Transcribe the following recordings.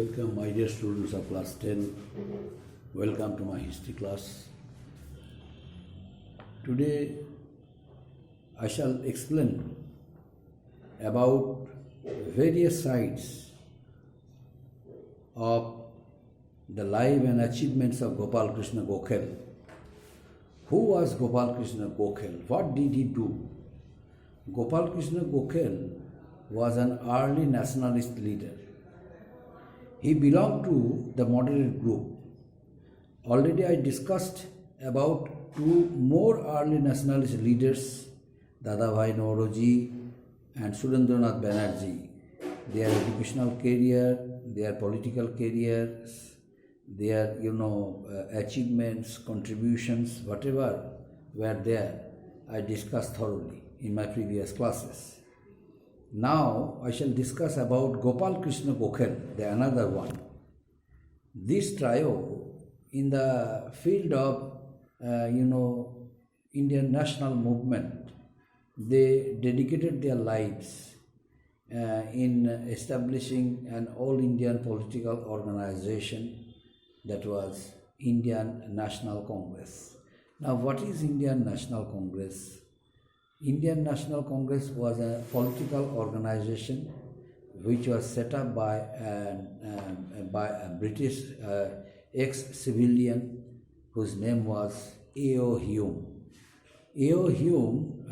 Welcome, my dear students of class 10. Welcome to my history class. Today, I shall explain about various sides of the life and achievements of Gopal Krishna Gokhale. Who was Gopal Krishna Gokhale? What did he do? Gopal Krishna Gokhale was an early nationalist leader. He belonged to the moderate group. Already I discussed about two more early nationalist leaders, Dadabhai Naoroji and Surendranath Banerjee. Their educational career, their political careers, their achievements, contributions, whatever were there, I discussed thoroughly in my previous classes. Now I shall discuss about Gopal Krishna Gokhale, the another one. This trio, in the field of Indian national movement, they dedicated their lives in establishing an all-Indian political organization that was Indian National Congress. Now, what is Indian National Congress? Indian National Congress was a political organization which was set up by a British ex-civilian whose name was A.O. Hume. A.O. Hume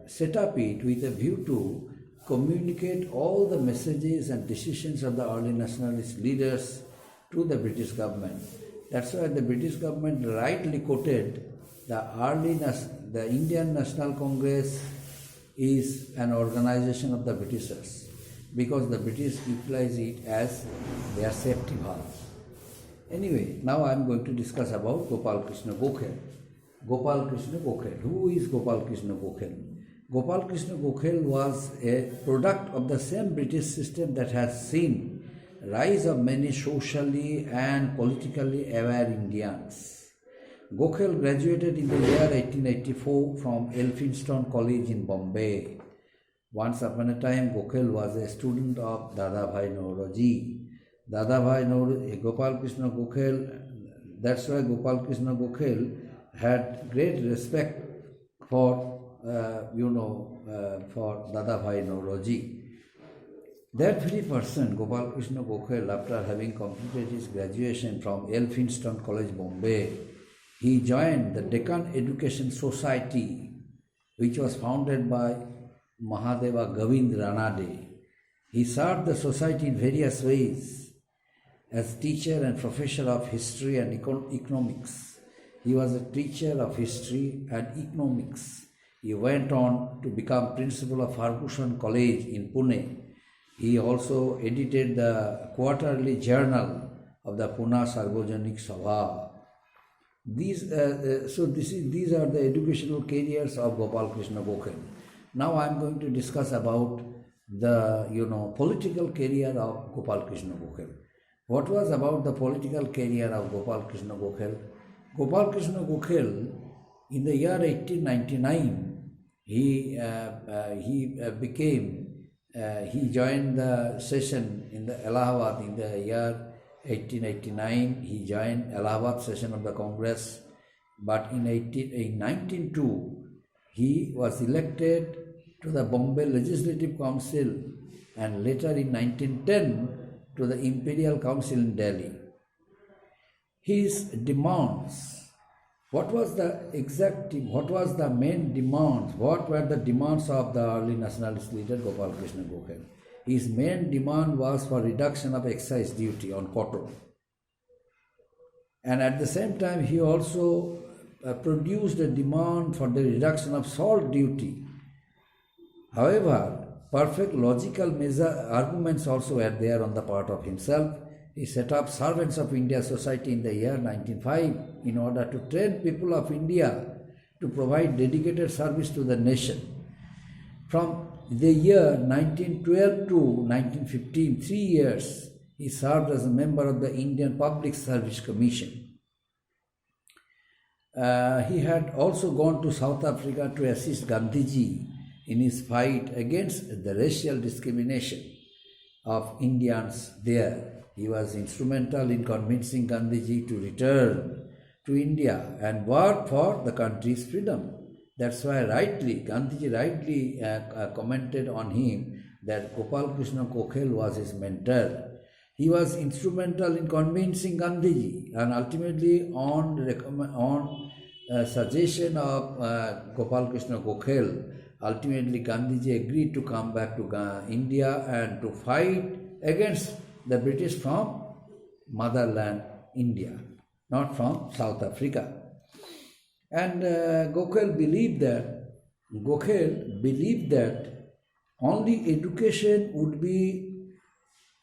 set up it with a view to communicate all the messages and decisions of the early nationalist leaders to the British government. That's why the British government rightly quoted the Indian National Congress is an organization of the Britishers, because the British utilize it as their safety valve. Anyway, now I am going to discuss about Gopal Krishna Gokhale. Gopal Krishna Gokhale. Who is Gopal Krishna Gokhale? Gopal Krishna Gokhale was a product of the same British system that has seen rise of many socially and politically aware Indians. Gokhale graduated in the year 1884 from Elphinstone College in Bombay. Once upon a time, Gokhale was a student of Dadabhai Naoroji. Gopal Krishna Gokhale, that's why Gopal Krishna Gokhale had great respect for Dadabhai Naoroji. That very person, Gopal Krishna Gokhale, after having completed his graduation from Elphinstone College, Bombay, he joined the Deccan Education Society, which was founded by Mahadeva Govind Ranade. He served the society in various ways as teacher and professor of history and economics. He was a teacher of history and economics. He went on to become principal of Fergusson College in Pune. He also edited the quarterly journal of the Pune Sarvajanik Sabha. These are the educational careers of Gopal Krishna Gokhale. Now I am going to discuss about the political career of Gopal Krishna Gokhale. What was about the political career of Gopal Krishna Gokhale? Gopal Krishna Gokhale, in the year 1899, he joined the session in the Allahabad in the year 1889. He joined Allahabad session of the Congress, but in 1902 he was elected to the Bombay Legislative Council and later in 1910 to the Imperial Council in Delhi. His demands, what was the main demands? What were the demands of the early nationalist leader Gopal Krishna Gokhale? His main demand was for reduction of excise duty on cotton. And at the same time, he also produced a demand for the reduction of salt duty. However, perfect logical arguments also were there on the part of himself. He set up Servants of India Society in the year 1905 in order to train people of India to provide dedicated service to the nation. From the year 1912 to 1915, 3 years, he served as a member of the Indian Public Service Commission. He had also gone to South Africa to assist Gandhiji in his fight against the racial discrimination of Indians there. He was instrumental in convincing Gandhiji to return to India and work for the country's freedom. That's why Gandhiji rightly commented on him that Gopal Krishna Gokhale was his mentor. He was instrumental in convincing Gandhiji, and ultimately on suggestion of Gopal Krishna Gokhale, ultimately Gandhiji agreed to come back to India and to fight against the British from motherland India, not from South Africa. And Gokhale believed that only education would be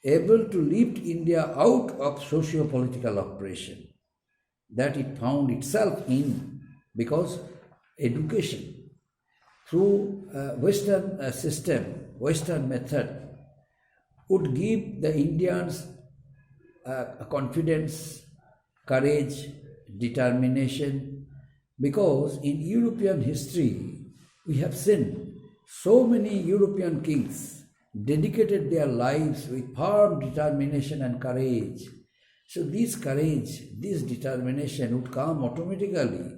able to lift India out of socio-political oppression that it found itself in, because education through Western system, Western method, would give the Indians confidence, courage, determination, because in European history we have seen so many European kings dedicated their lives with firm determination and courage. So this courage, this determination would come automatically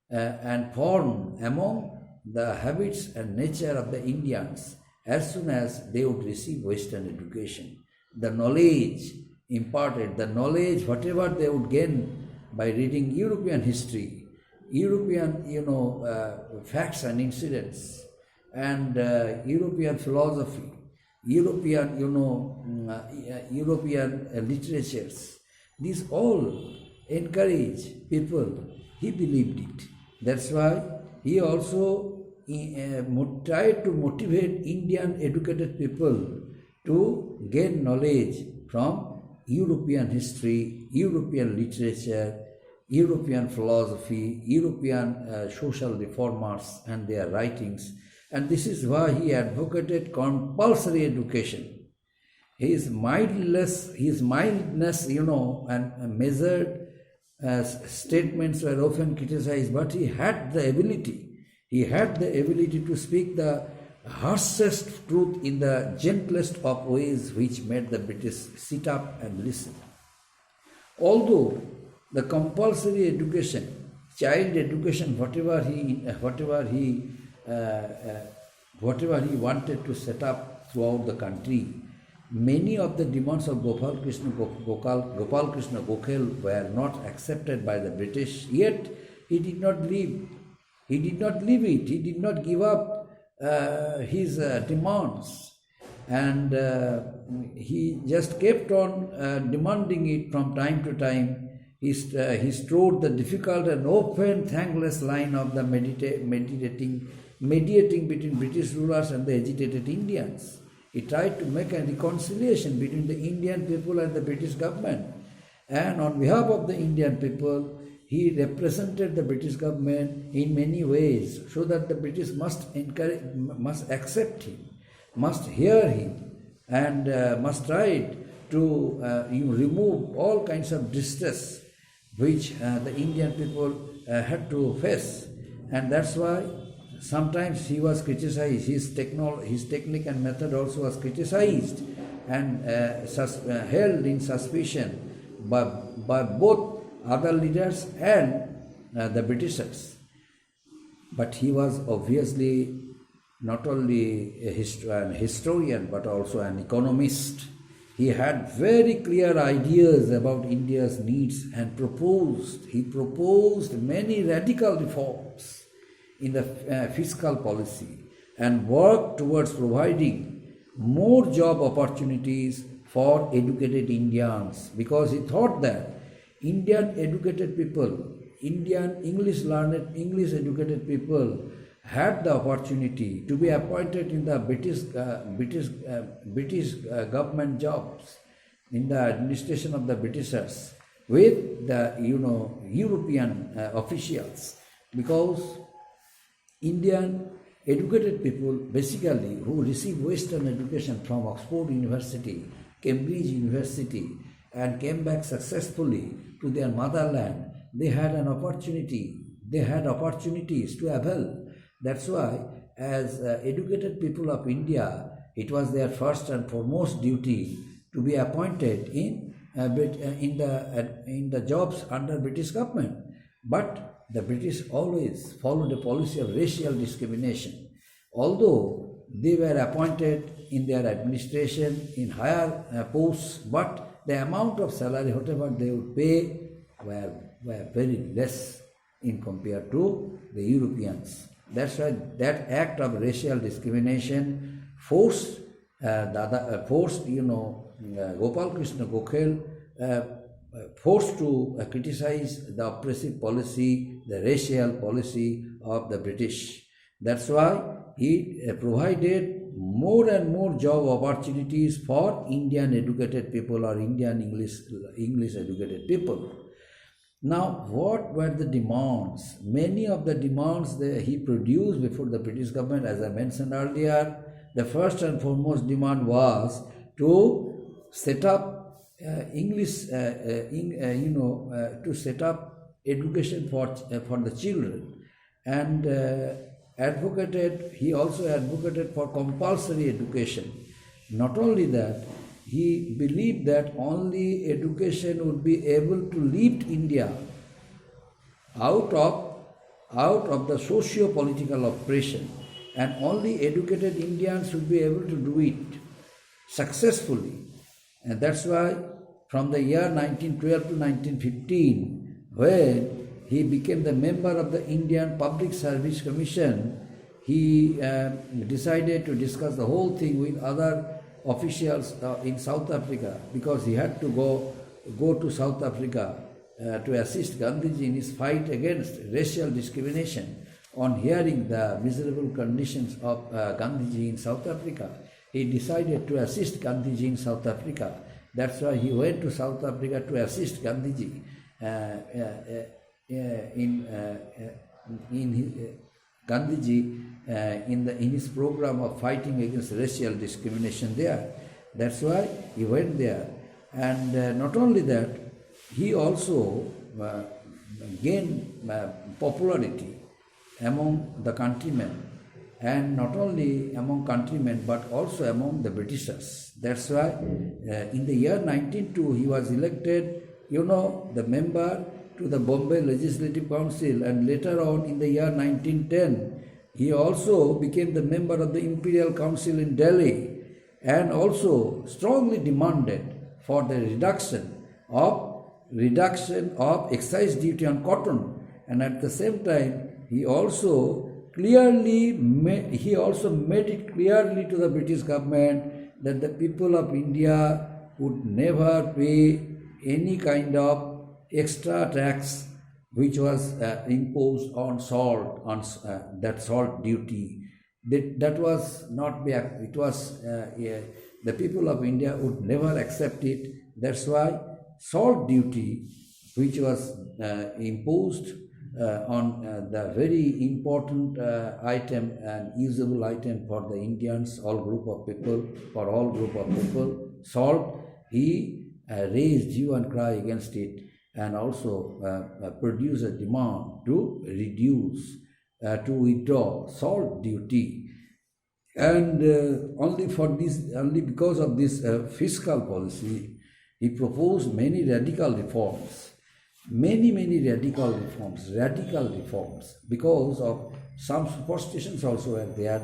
and form among the habits and nature of the Indians as soon as they would receive Western education. The knowledge imparted, the knowledge whatever they would gain by reading European history, European facts and incidents, and European philosophy, European literatures, these all encourage people. He believed it. That's why he also tried to motivate Indian educated people to gain knowledge from European history, European literature, European philosophy, European social reformers and their writings. And this is why he advocated compulsory education. His mildness, and measured statements were often criticized, but he had the ability. He had the ability to speak the harshest truth in the gentlest of ways, which made the British sit up and listen. Although the compulsory education, child education, whatever he wanted to set up throughout the country, many of the demands of Gopal Krishna Gokhale were not accepted by the British. Yet he did not leave. He did not leave it. He did not give up his demands, and he just kept on demanding it from time to time. He strode the difficult and often thankless line of the mediating between British rulers and the agitated Indians. He tried to make a reconciliation between the Indian people and the British government. And on behalf of the Indian people, he represented the British government in many ways, so that the British must accept him, must hear him, and must try to remove all kinds of distress which the Indian people had to face. And that's why sometimes he was criticized, his technique and method also was criticized and held in suspicion by both other leaders and the Britishers. But he was obviously not only a historian but also an economist. He had very clear ideas about India's needs and he proposed many radical reforms in the fiscal policy and worked towards providing more job opportunities for educated Indians, because he thought that Indian educated people, Indian English educated people had the opportunity to be appointed in the British government jobs, in the administration of the Britishers, with the European officials, because Indian educated people basically who receive Western education from Oxford University, Cambridge University, and came back successfully to their motherland, they had opportunities to avail. That's why, as educated people of India, it was their first and foremost duty to be appointed in in the jobs under British government. But the British always followed a policy of racial discrimination. Although they were appointed in their administration in higher posts, but the amount of salary, whatever they would pay, were very less in compared to the Europeans. That's why that act of racial discrimination forced Gopal Krishna Gokhale forced to criticize the oppressive policy, the racial policy of the British. That's why he provided more and more job opportunities for Indian educated people or Indian English educated people. Now, what were the demands? Many of the demands that he produced before the British government, as I mentioned earlier, the first and foremost demand was to set up to set up education for the children, and he also advocated for compulsory education. Not only that, he believed that only education would be able to lift India out of the socio-political oppression, and only educated Indians would be able to do it successfully. And that's why from the year 1912 to 1915, when he became the member of the Indian Public Service Commission, he decided to discuss the whole thing with other officials in South Africa, because he had to go to South Africa to assist Gandhiji in his fight against racial discrimination. On hearing the miserable conditions of Gandhiji in South Africa, he decided to assist Gandhiji in South Africa. That's why he went to South Africa to assist Gandhiji in his program of fighting against racial discrimination there. That's why he went there. And not only that, he also gained popularity among the countrymen, and not only among countrymen but also among the Britishers. That's why in the year 1902 he was elected, the member to the Bombay Legislative Council, and later on in the year 1910 he also became the member of the Imperial Council in Delhi, and also strongly demanded for the reduction of excise duty on cotton. And at the same time, he also made it clearly to the British government that the people of India would never pay any kind of extra tax which was imposed on salt, that salt duty. That was not be. It was the people of India would never accept it. That's why salt duty, which was imposed on the very important item and usable item for the Indians, all group of people, salt, he raised hue and cry against it, and also produced a demand to withdraw salt duty. And only because of this fiscal policy, he proposed many radical reforms, radical reforms, because of some superstitions also were there,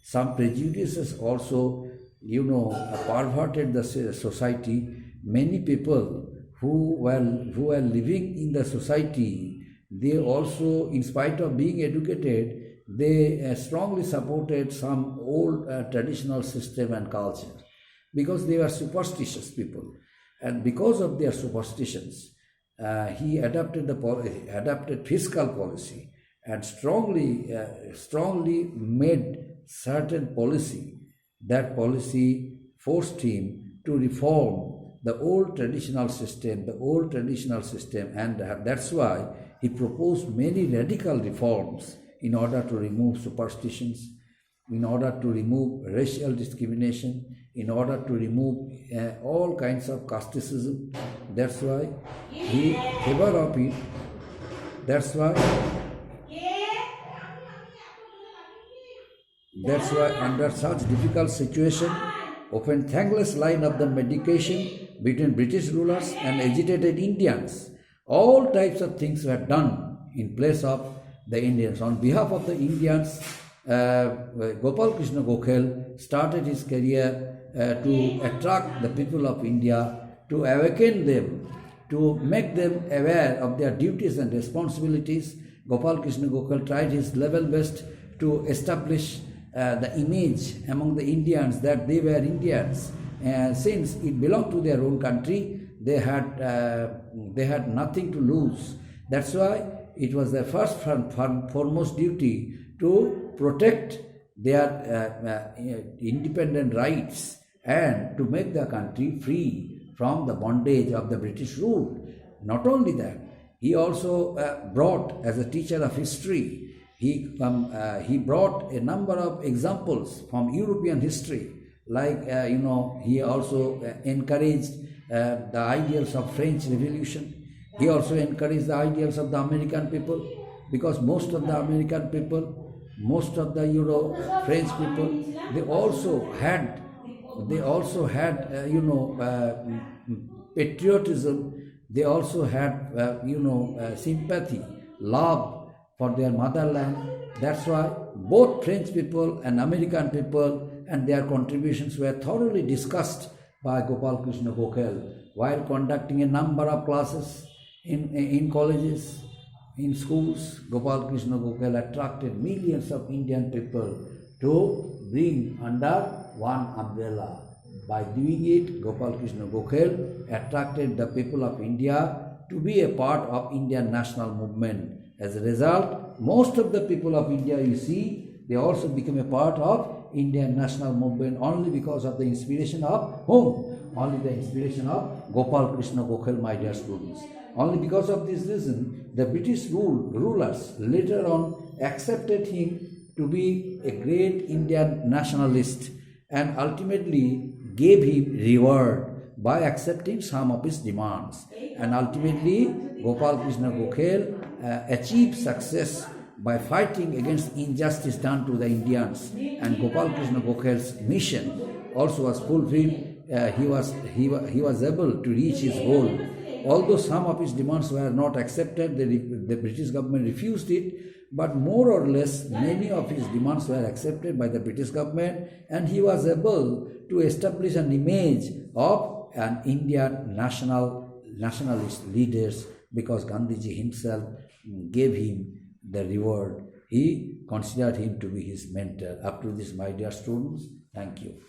some prejudices also, perverted the society. Many people who were living in the society, they also, in spite of being educated, they strongly supported some old traditional system and culture, because they were superstitious people. And because of their superstitions, he adopted fiscal policy, and strongly made certain policy. That policy forced him to reform the old traditional system, and that's why he proposed many radical reforms in order to remove superstitions, in order to remove racial discrimination, in order to remove all kinds of casteism. That's why he favored of it. That's why under such difficult situation, opened thankless line of the medication between British rulers and agitated Indians. All types of things were done in place of the Indians. On behalf of the Indians, Gopal Krishna Gokhale started his career to attract the people of India, to awaken them, to make them aware of their duties and responsibilities. Gopal Krishna Gokhale tried his level best to establish the image among the Indians that they were Indians. Since it belonged to their own country, they had nothing to lose. That's why it was their first foremost duty to protect their independent rights and to make the country free from the bondage of the British rule. Not only that, he also brought, as a teacher of history, he brought a number of examples from European history, like he also encouraged the ideals of French Revolution. He also encouraged the ideals of the American people, because most of the American people, most of the French people, they also had patriotism. They also had sympathy, love for their motherland. That's why both French people and American people and their contributions were thoroughly discussed by Gopal Krishna Gokhale while conducting a number of classes in colleges, in schools. Gopal Krishna Gokhale attracted millions of Indian people to bring under one umbrella. By doing it, Gopal Krishna Gokhale attracted the people of India to be a part of Indian national movement. As a result, most of the people of India, you see, they also became a part of Indian national movement only because of the inspiration of whom? Only the inspiration of Gopal Krishna Gokhale, my dear students. Only because of this reason, the British rulers later on accepted him to be a great Indian nationalist and ultimately gave him reward by accepting some of his demands. And ultimately, Gopal Krishna Gokhale achieved success by fighting against injustice done to the Indians. And Gopal Krishna Gokhale's mission also was fulfilled. He was able to reach his goal. Although some of his demands were not accepted, the British government refused it, but more or less many of his demands were accepted by the British government, and he was able to establish an image of an Indian nationalist leaders, because Gandhiji himself gave him the reward. He considered him to be his mentor. Up to this, my dear students, thank you.